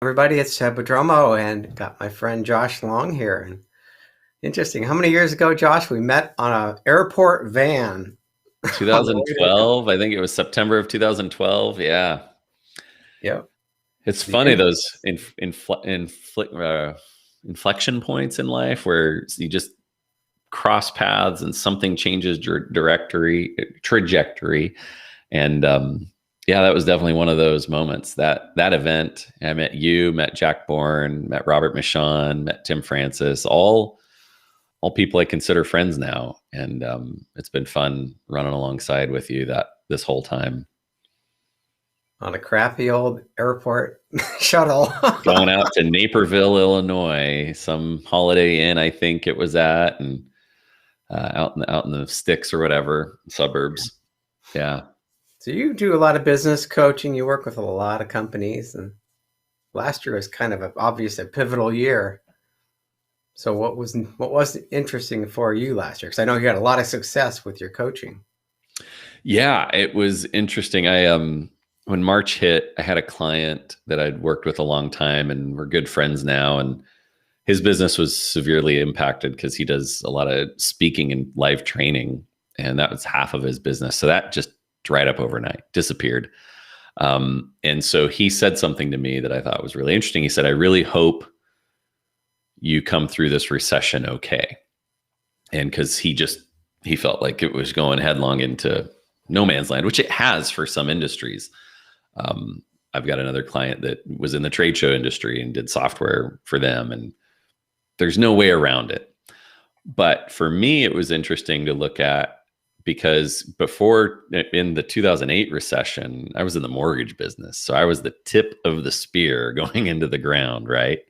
Everybody, it's Bodromo and got my friend Josh Long here. And interesting. How many years ago, Josh, we met on an airport van on the way to 2012, I think it was September of 2012. Yeah. Yep. It's The funny, those inflection points in life where you just cross paths and something changes your trajectory. And yeah, that was definitely one of those moments. That event, I met you, met Jack Bourne, met Robert Michon, met Tim Francis, all people I consider friends now. And it's been fun running alongside with you this whole time. on a crappy old airport shuttle. Going out to Naperville, Illinois, some Holiday Inn, I think it was at, and out in the sticks or whatever suburbs. Yeah. So you do a lot of business coaching. You work with a lot of companies, and last year was kind of obviously a pivotal year. So what was interesting for you last year? Because I know you had a lot of success with your coaching. Yeah, it was interesting. When March hit, I had a client that I'd worked with a long time, and we're good friends now. And his business was severely impacted because he does a lot of speaking and live training, and that was half of his business. So that just dried up overnight, disappeared. And so he said something to me that I thought was really interesting. He said, "I really hope you come through this recession okay." And because he felt like it was going headlong into no man's land, which it has for some industries. I've got another client that was in the trade show industry and did software for them, and there's no way around it. But for me, it was interesting to look at, because before, in the 2008 recession, I was in the mortgage business. So I was the tip of the spear going into the ground, right?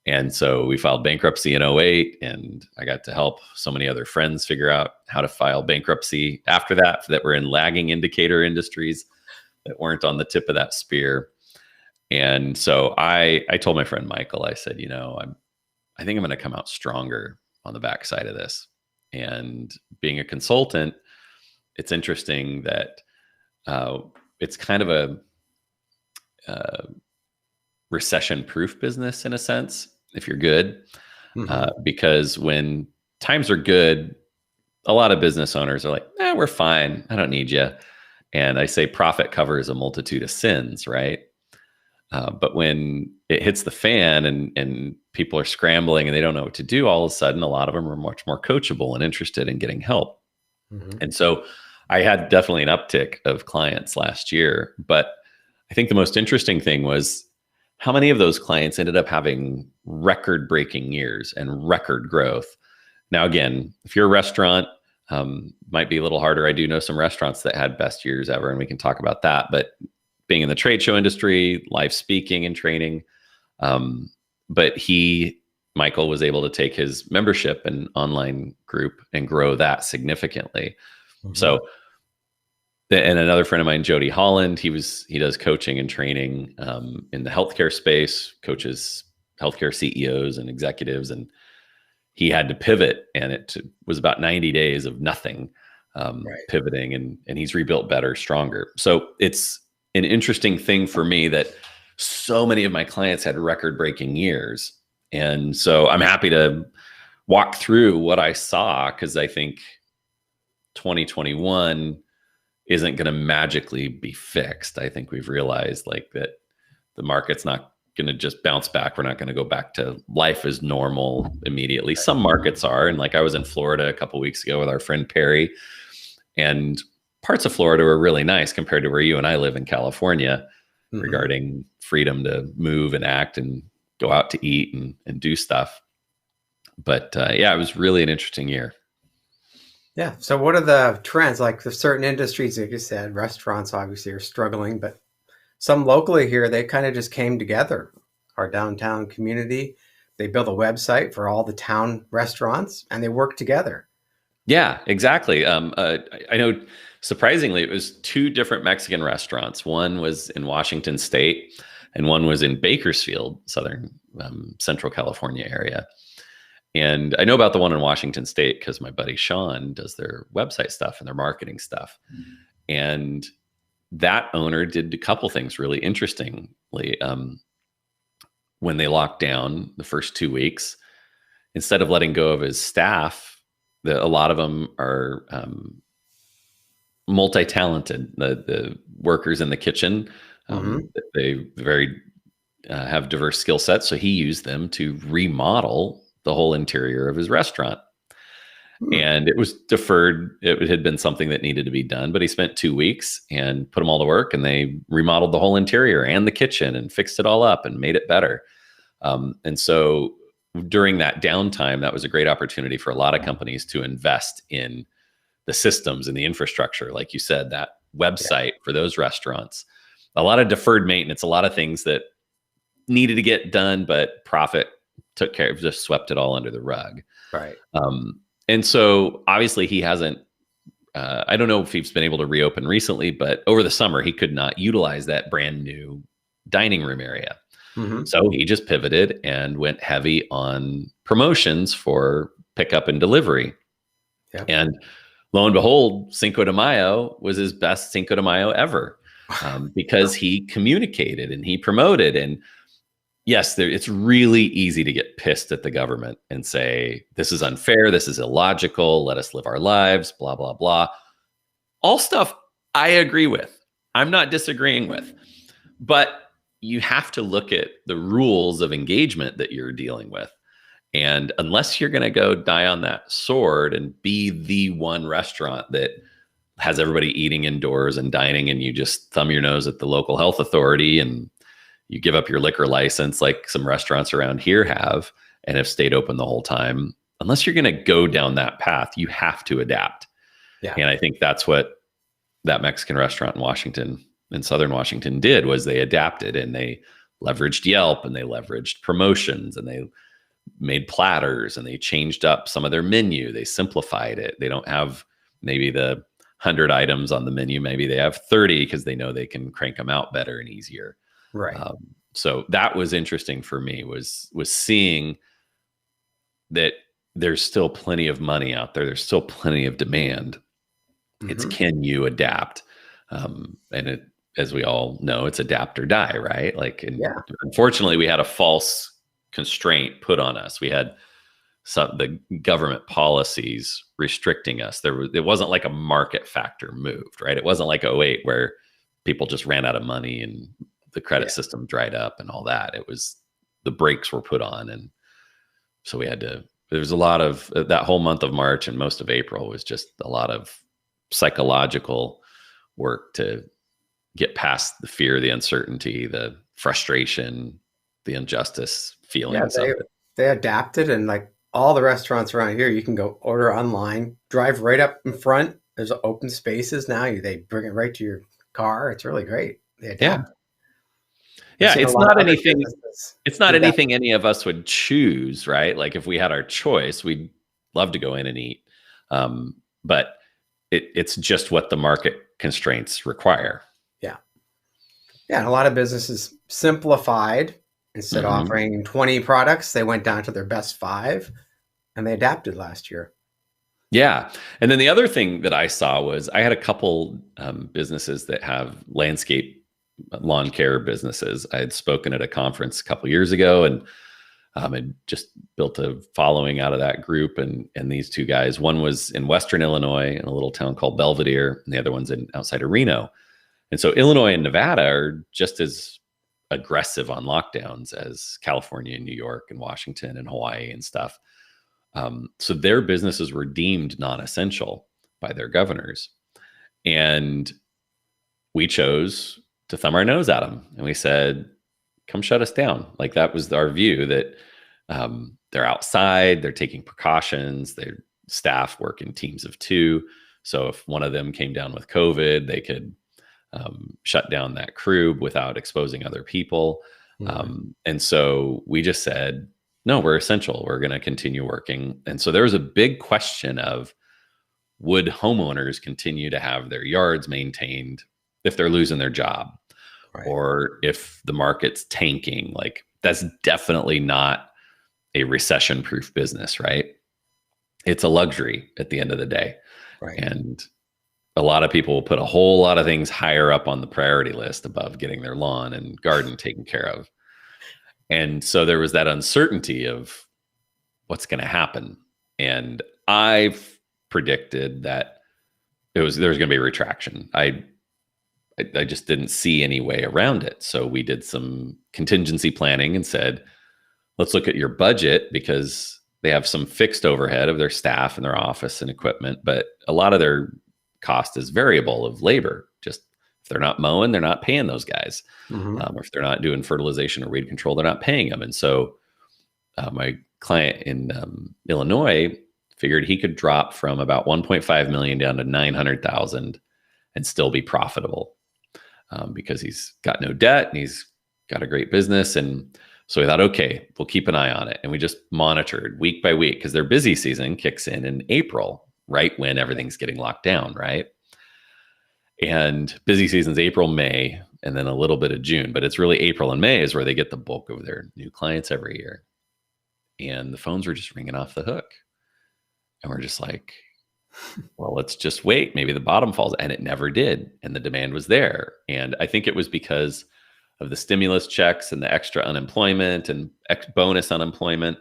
And so we filed bankruptcy in 2008, and I got to help so many other friends figure out how to file bankruptcy after that were in lagging indicator industries that weren't on the tip of that spear. And so I told my friend Michael, I said, I think I'm going to come out stronger on the backside of this. And being a consultant, it's interesting that it's kind of a recession-proof business in a sense, if you're good. Because when times are good, a lot of business owners are like, we're fine. I don't need you. And I say profit covers a multitude of sins, right? But when it hits the fan and people are scrambling and they don't know what to do, all of a sudden, a lot of them are much more coachable and interested in getting help. And so I had definitely an uptick of clients last year. But I think the most interesting thing was how many of those clients ended up having record-breaking years and record growth. Now, again, if you're a restaurant, might be a little harder. I do know some restaurants that had best years ever, and we can talk about that. But being in the trade show industry, live speaking and training, but Michael was able to take his membership and online group and grow that significantly. So, and another friend of mine, Jody Holland, he does coaching and training in the healthcare space, coaches healthcare CEOs and executives, and he had to pivot, and it was about 90 days of nothing, pivoting, and he's rebuilt better, stronger. So it's an interesting thing for me that so many of my clients had record-breaking years. And so I'm happy to walk through what I saw, because I think 2021 isn't going to magically be fixed. I think we've realized that the market's not going to just bounce back. We're not going to go back to life as normal immediately. Some markets are. And I was in Florida a couple of weeks ago with our friend Perry, and parts of Florida were really nice compared to where you and I live in California, regarding freedom to move and act and go out to eat and do stuff. But yeah, it was really an interesting year. Yeah. So what are the trends? Like the certain industries, like you said, restaurants obviously are struggling, but some locally here, they kind of just came together. Our downtown community, they built a website for all the town restaurants, and they work together. Yeah, exactly. I know, surprisingly, it was two different Mexican restaurants. One was in Washington State, and one was in Bakersfield, Central California area. And I know about the one in Washington State because my buddy Sean does their website stuff and their marketing stuff. And that owner did a couple things really interestingly. when they locked down the first 2 weeks, instead of letting go of his staff, a lot of them are multi-talented. The workers in the kitchen, Hmm. they very have diverse skill sets. So he used them to remodel the whole interior of his restaurant. Hmm. And it was deferred. It had been something that needed to be done, but he spent 2 weeks and put them all to work, and they remodeled the whole interior and the kitchen and fixed it all up and made it better. And so during that downtime, that was a great opportunity for a lot of companies to invest in the systems and the infrastructure. Like you said, that Yeah. website for those restaurants, a lot of deferred maintenance, a lot of things that needed to get done, but profit took care of, just swept it all under the rug. Right. Um, and so obviously he hasn't, I don't know if he's been able to reopen recently, but over the summer, he could not utilize that brand new dining room area. Hmm. So he just pivoted and went heavy on promotions for pickup and delivery. Yep. And lo and behold, Cinco de Mayo was his best Cinco de Mayo ever, because he communicated and he promoted. And yes, it's really easy to get pissed at the government and say, this is unfair, this is illogical, let us live our lives, blah, blah, blah. All stuff I agree with. I'm not disagreeing with. But you have to look at the rules of engagement that you're dealing with. And unless you're going to go die on that sword and be the one restaurant that has everybody eating indoors and dining, and you just thumb your nose at the local health authority and you give up your liquor license like some restaurants around here have and have stayed open the whole time, unless you're going to go down that path, you have to adapt. Yeah. And I think that's what that Mexican restaurant in Washington, in Southern Washington, did, was they adapted and they leveraged Yelp and they leveraged promotions and they made platters and they changed up some of their menu. They simplified it. They don't have maybe the 100 items on the menu. Maybe they have 30 because they know they can crank them out better and easier. Right. So that was interesting for me, was seeing that there's still plenty of money out there. There's still plenty of demand. It's, Hmm. can you adapt? And it, as we all know, it's adapt or die, right? Like, and Yeah. unfortunately, we had a false constraint put on us. We had the government policies restricting us. It wasn't like a market factor moved, right? It wasn't like '08 where people just ran out of money and the credit Yeah. system dried up and all that. It was, the brakes were put on, and so we had to. There was a lot of that whole month of March and most of April was just a lot of psychological work to get past the fear, the uncertainty, the frustration, the injustice Yeah. feelings of They it. they adapted, and like all the restaurants around here, you can go order online, drive right up in front. There's open spaces now. They bring it right to your car. It's really great. They Yeah. adapt. I've Yeah. seen a It's lot of not other anything, businesses it's not do that. anything any of us would choose, right? Like if we had our choice, we'd love to go in and eat. But it's just what the market constraints require. Yeah. Yeah. And a lot of businesses simplified. Instead of Hmm. offering 20 products, they went down to their best five, and they adapted last year. Yeah. And then the other thing that I saw was I had a couple businesses that have landscape lawn care businesses. I had spoken at a conference a couple years ago, and had just built a following out of that group. And these two guys, one was in Western Illinois in a little town called Belvedere, and the other one's in outside of Reno. And so Illinois and Nevada are just as aggressive on lockdowns as California and New York and Washington and Hawaii and stuff. So their businesses were deemed non-essential by their governors. And we chose to thumb our nose at them. And we said, come shut us down. Like that was our view, that they're outside, they're taking precautions, their staff work in teams of two. So if one of them came down with COVID, they could shut down that crew without exposing other people. Mhm. And so we just said, no, we're essential. We're going to continue working. And so there was a big question of, would homeowners continue to have their yards maintained if they're losing their job, Right. or if the market's tanking? Like that's definitely not a recession proof business, right? It's a luxury at the end of the day. Right. And a lot of people will put a whole lot of things higher up on the priority list above getting their lawn and garden taken care of. And so there was that uncertainty of what's going to happen. And I've predicted that there was going to be a retraction. I just didn't see any way around it. So we did some contingency planning and said, let's look at your budget, because they have some fixed overhead of their staff and their office and equipment, but a lot of their cost is variable of labor. Just if they're not mowing, they're not paying those guys. Or if they're not doing fertilization or weed control, they're not paying them. And so my client in Illinois figured he could drop from about 1.5 million down to 900,000 and still be profitable, because he's got no debt and he's got a great business. And so we thought, okay, we'll keep an eye on it. And we just monitored week by week, because their busy season kicks in April, right when everything's getting locked down, right? And busy season's April, May, and then a little bit of June. But it's really April and May is where they get the bulk of their new clients every year. And the phones were just ringing off the hook. And we're just like, well, let's just wait. Maybe the bottom falls. And it never did. And the demand was there. And I think it was because of the stimulus checks and the extra unemployment and bonus unemployment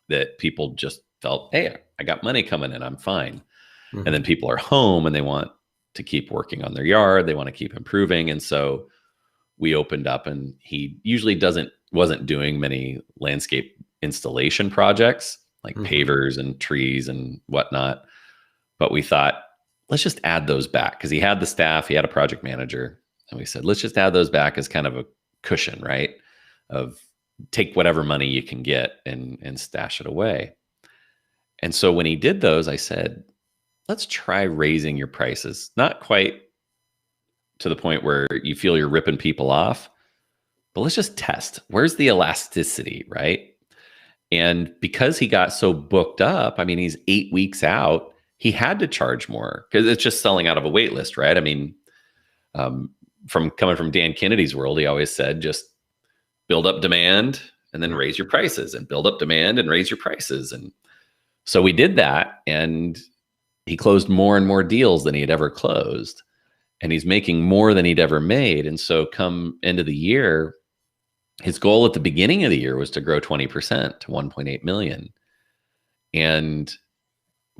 that people just felt, hey, I got money coming in, I'm fine. And then people are home and they want to keep working on their yard. They want to keep improving. And so we opened up, and he usually wasn't doing many landscape installation projects like pavers and trees and whatnot. But we thought, let's just add those back, because he had the staff, he had a project manager. And we said, let's just add those back as kind of a cushion, right? Of take whatever money you can get and stash it away. And so when he did those, I said, let's try raising your prices. Not quite to the point where you feel you're ripping people off, but let's just test. Where's the elasticity, right? And because he got so booked up, I mean, he's 8 weeks out, he had to charge more, because it's just selling out of a wait list, right? I mean, from coming from Dan Kennedy's world, he always said, just build up demand and then raise your prices, and build up demand and raise your prices. And so we did that, and he closed more and more deals than he had ever closed, and he's making more than he'd ever made. And so come end of the year, his goal at the beginning of the year was to grow 20% to 1.8 million. And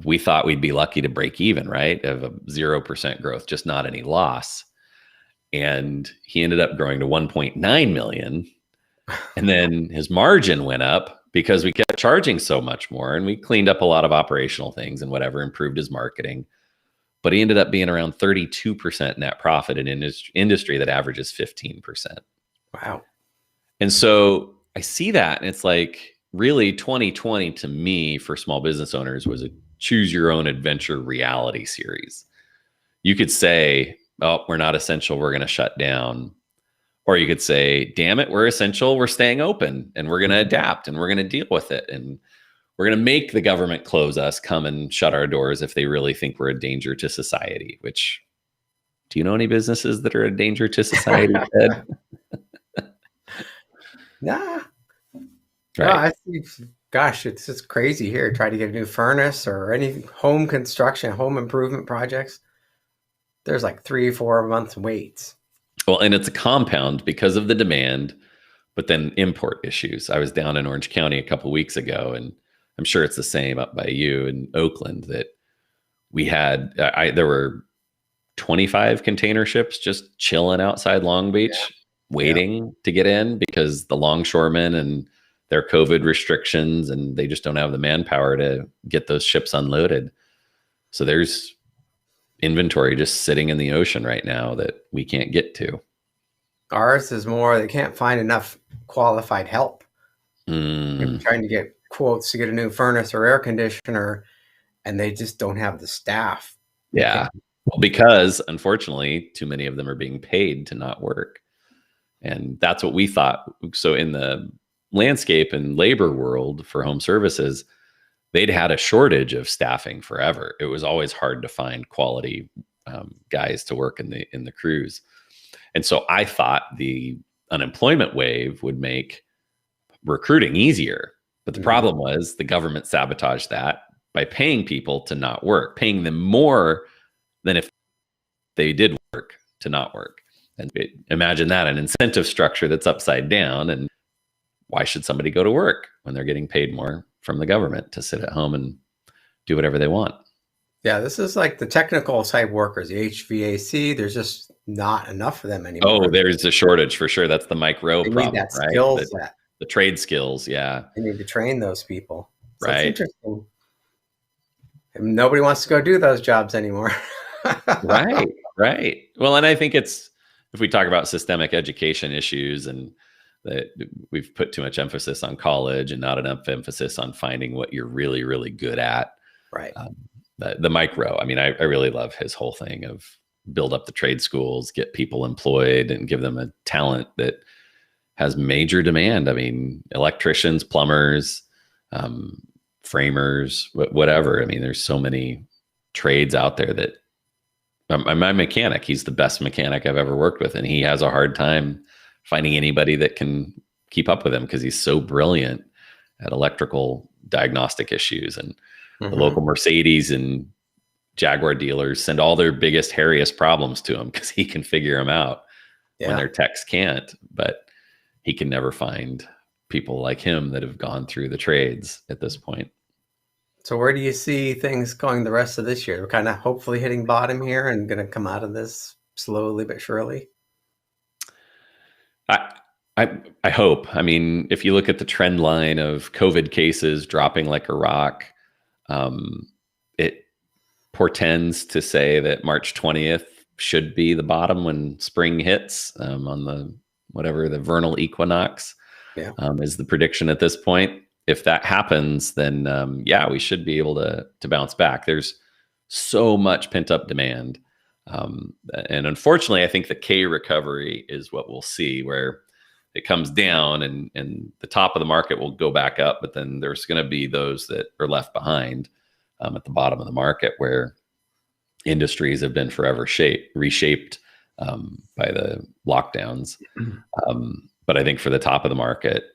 we thought we'd be lucky to break even, right? Of a 0% growth, just not any loss. And he ended up growing to 1.9 million. And then his margin went up because we kept charging so much more, and we cleaned up a lot of operational things and whatever, improved his marketing. But he ended up being around 32% net profit in industry that averages 15%. Wow. And so I see that, and it's like, really 2020 to me for small business owners was a choose your own adventure reality series. You could say, oh, we're not essential, we're going to shut down. Or you could say, damn it, we're essential, we're staying open, and we're going to adapt, and we're going to deal with it. And we're going to make the government close us, come and shut our doors if they really think we're a danger to society. Which, do you know any businesses that are a danger to society, Ted? Nah. Right. Well, I think, gosh, it's just crazy here. Try to get a new furnace or any home construction, home improvement projects. There's like 3-4 months waits. Well, and it's a compound because of the demand, but then import issues. I was down in Orange County a couple of weeks ago, and I'm sure it's the same up by you in Oakland, that we had, there were 25 container ships just chilling outside Long Beach, waiting to get in, because the longshoremen and their COVID restrictions, and they just don't have the manpower to get those ships unloaded. So there's inventory just sitting in the ocean right now that we can't get to. Ours is more, they can't find enough qualified help. They're trying to get quotes to get a new furnace or air conditioner, and they just don't have the staff. Yeah. Well, because unfortunately, too many of them are being paid to not work. And that's what we thought. So in the landscape and labor world for home services, they'd had a shortage of staffing forever. It was always hard to find quality guys to work in the crews. And so I thought the unemployment wave would make recruiting easier. But the problem was the government sabotaged that by paying people to not work, paying them more than if they did work to not work. And imagine that, an incentive structure that's upside down. And why should somebody go to work when they're getting paid more from the government to sit at home and do whatever they want? Yeah, this is like the technical type workers, the HVAC. There's just not enough of them Oh, anymore. there's a shortage for sure. That's the Mike Rowe They need problem, that right? skill set. The trade skills. Yeah. They need to train those people. So it's Right. interesting. And nobody wants to go do those jobs anymore. Right. Right. Well, and I think it's, if we talk about systemic education issues and that we've put too much emphasis on college and not enough emphasis on finding what you're really, really good at. Right. The Mike Rowe, I mean, I really love his whole thing of build up the trade schools, get people employed and give them a talent that has major demand. I mean, electricians, plumbers, framers, whatever. I mean, there's so many trades out there that my mechanic, he's the best mechanic I've ever worked with. And he has a hard time finding anybody that can keep up with him because he's so brilliant at electrical diagnostic issues. And the local Mercedes and Jaguar dealers send all their biggest, hairiest problems to him because he can figure them out when their techs can't. But he can never find people like him that have gone through the trades at this point. So where do you see things going the rest of this year? We're kind of hopefully hitting bottom here and going to come out of this slowly but surely. I hope. I mean, if you look at the trend line of COVID cases dropping like a rock, it portends to say that March 20th should be the bottom when spring hits on the vernal equinox is the prediction at this point. If that happens, then we should be able to bounce back. There's so much pent up demand. And unfortunately, I think the K recovery is what we'll see, where it comes down and the top of the market will go back up, but then there's going to be those that are left behind at the bottom of the market where industries have been forever reshaped by the lockdowns. But I think for the top of the market,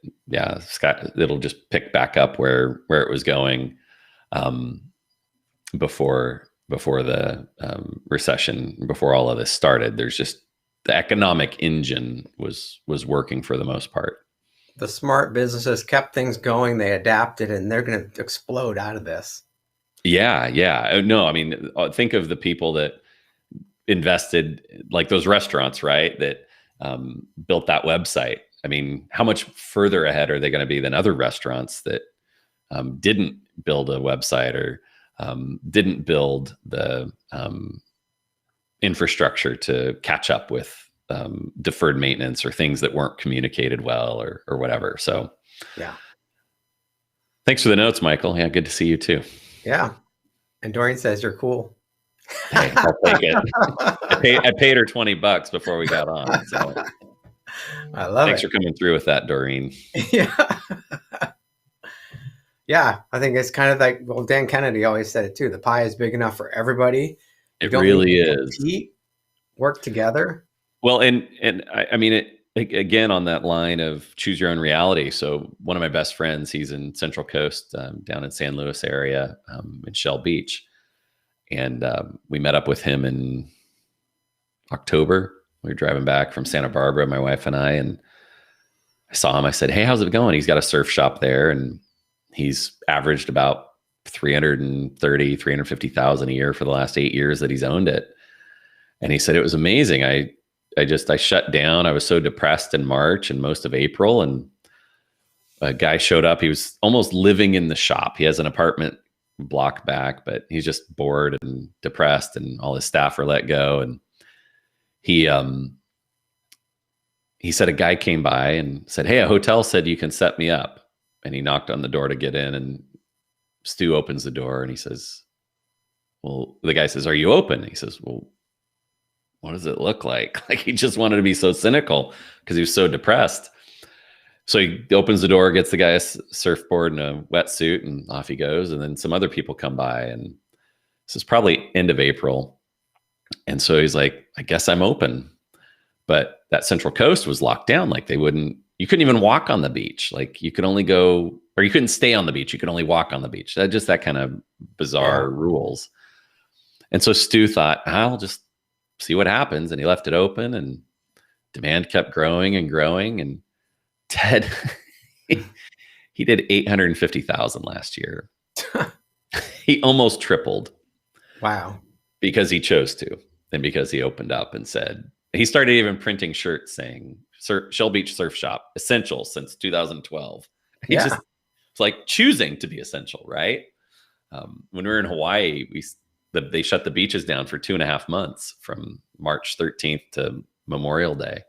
Scott, it'll just pick back up where it was going before the recession, before all of this started. There's just the economic engine was working for the most part. The smart businesses kept things going. They adapted, and they're going to explode out of this. Yeah. No, I mean, think of the people that invested, like those restaurants, right? That built that website. I mean, how much further ahead are they going to be than other restaurants that didn't build a website or didn't build the infrastructure to catch up with deferred maintenance or things that weren't communicated well or whatever. So, yeah. Thanks for the notes, Michael. Yeah, good to see you too. Yeah. And Dorian says you're cool. Hey, I'll take it. I paid her $20 before we got on. So I love Thanks it. for coming through with that, Doreen. Yeah. Yeah. I think it's kind of like, well, Dan Kennedy always said it too. The pie is big enough for everybody. It really is. Compete, work together. Well, and I mean, again, on that line of choose your own reality. So one of my best friends, he's in Central Coast, down in San Luis area, in Shell Beach. And we met up with him in October. We were driving back from Santa Barbara, my wife and I saw him. I said, "Hey, how's it going?" He's got a surf shop there, and he's averaged about 350,000 a year for the last 8 years that he's owned it. And he said, it was amazing. I shut down. I was so depressed in March and most of April. And a guy showed up. He was almost living in the shop. He has an apartment block back, but he's just bored and depressed, and all his staff are let go. And he said a guy came by and said, "Hey, a hotel said you can set me up." And he knocked on the door to get in, and Stu opens the door and he says, well, the guy says, "Are you open?" He says, "Well, what does it look like?" Like he just wanted to be so cynical because he was so depressed. So he opens the door, gets the guy a surfboard and a wetsuit, and off he goes. And then some other people come by, and this is probably end of April. And so he's like, "I guess I'm open." But that Central Coast was locked down. Like you couldn't even walk on the beach. Like you could only go, or you couldn't stay on the beach. You could only walk on the beach. That kind of bizarre rules. And so Stu thought, I'll just see what happens. And he left it open, and demand kept growing and growing. And Ted, He did 850,000 last year. He almost tripled. Wow. Because he chose to, and because he opened up and said, he started even printing shirts saying Shell Beach Surf Shop, essential since 2012. He Yeah. just, it's like choosing to be essential, right? When we were in Hawaii, they shut the beaches down for 2.5 months from March 13th to Memorial Day.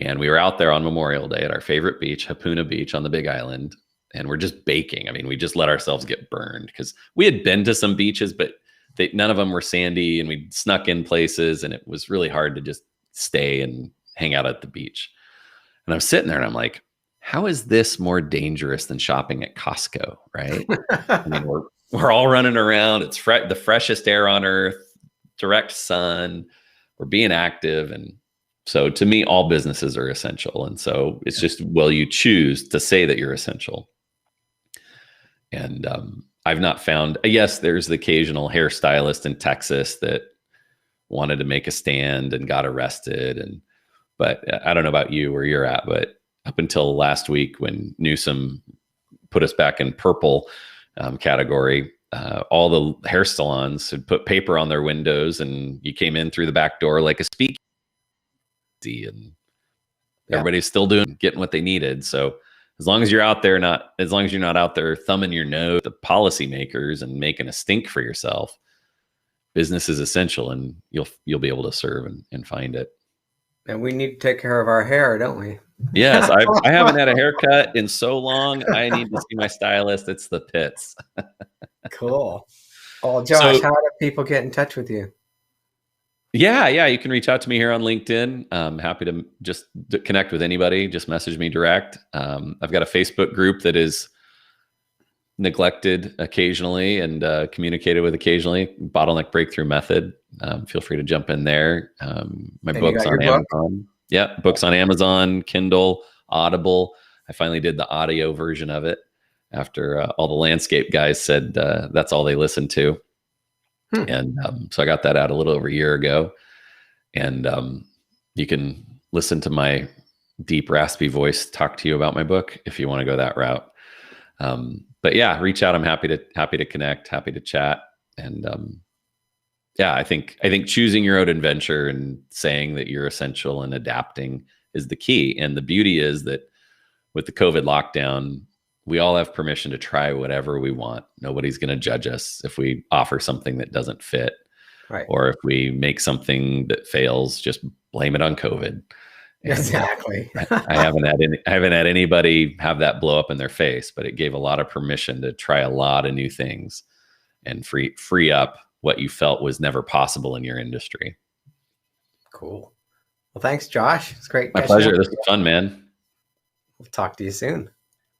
And we were out there on Memorial Day at our favorite beach, Hapuna Beach on the Big Island. And we're just baking. I mean, we just let ourselves get burned because we had been to some beaches, but none of them were sandy, and we snuck in places, and it was really hard to just stay and hang out at the beach. And I'm sitting there and I'm like, how is this more dangerous than shopping at Costco? Right. I mean, we're all running around. It's the freshest air on earth, direct sun. We're being active. And so to me, all businesses are essential. And so it's just, will you choose to say that you're essential? And I've not found, yes, there's the occasional hairstylist in Texas that wanted to make a stand and got arrested. But I don't know about you where you're at, but up until last week when Newsom put us back in purple category, all the hair salons had put paper on their windows, and you came in through the back door like a speakeasy, and everybody's still getting what they needed. So as long as you're out there, as long as you're not out there thumbing your nose at the policymakers and making a stink for yourself, business is essential, and you'll be able to serve and find it. And we need to take care of our hair, don't we? Yes, I haven't had a haircut in so long. I need to see my stylist. It's the pits. Cool. Well, Josh, how do people get in touch with you? Yeah, you can reach out to me here on LinkedIn. I'm happy to just connect with anybody. Just message me direct. I've got a Facebook group that is neglected occasionally and communicated with occasionally. Bottleneck Breakthrough Method. Feel free to jump in there. My book's on Amazon. Yeah, books on Amazon, Kindle, Audible. I finally did the audio version of it after all the landscape guys said that's all they listened to. And so I got that out a little over a year ago. And you can listen to my deep, raspy voice talk to you about my book if you want to go that route. But yeah, reach out. I'm happy to connect, happy to chat. And I think choosing your own adventure and saying that you're essential and adapting is the key. And the beauty is that with the COVID lockdown, we all have permission to try whatever we want. Nobody's going to judge us if we offer something that doesn't fit, right? Or if we make something that fails, just blame it on COVID. Exactly. I haven't had anybody have that blow up in their face, but it gave a lot of permission to try a lot of new things and free up what you felt was never possible in your industry. Cool. Well, thanks, Josh. It's great. My pleasure. This was fun, man. We'll talk to you soon.